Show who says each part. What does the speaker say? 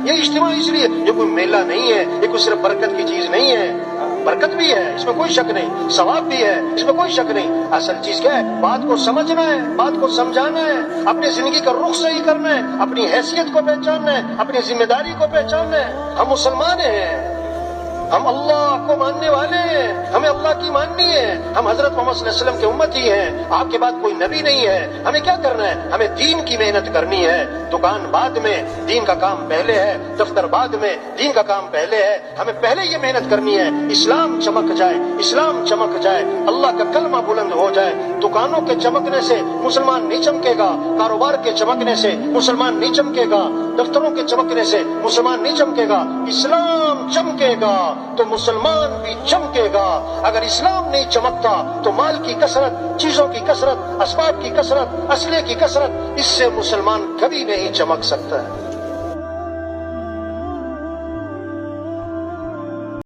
Speaker 1: یہ اجتماع اس لیے، یہ کوئی میلہ نہیں ہے، یہ کوئی صرف برکت کی چیز نہیں ہے، برکت بھی ہے اس میں کوئی شک نہیں، ثواب بھی ہے اس میں کوئی شک نہیں، اصل چیز کیا ہے؟ بات کو سمجھنا ہے، بات کو سمجھانا ہے، اپنی زندگی کا رخ صحیح کرنا ہے، اپنی حیثیت کو پہچاننا ہے، اپنی ذمہ داری کو پہچاننا ہے۔ ہم مسلمان ہیں، ہم اللہ کو ماننے والے ہیں، ہمیں اللہ کی ماننی ہے، ہم حضرت محمد صلی اللہ علیہ وسلم کے امتی ہیں، آپ کے بعد کوئی نبی نہیں ہے۔ ہمیں کیا کرنا ہے؟ ہمیں دین کی محنت کرنی ہے، دکان بعد میں، دین کا کام پہلے ہے، دفتر بعد میں، دین کا کام پہلے ہے۔ ہمیں پہلے یہ محنت کرنی ہے، اسلام چمک جائے، اسلام چمک جائے، اللہ کا کلمہ بلند ہو جائے۔ دکانوں کے چمکنے سے مسلمان نہیں چمکے گا، کاروبار کے چمکنے سے مسلمان نہیں چمکے گا، دفتروں کے چمکنے سے مسلمان نہیں چمکے گا، اسلام چمکے گا تو مسلمان بھی چمکے گا۔ اگر اسلام نہیں چمکتا تو مال کی کثرت، چیزوں کی کثرت، اسباب کی کثرت، اسلحے کی کثرت، اس سے مسلمان کبھی نہیں چمک سکتا ہے۔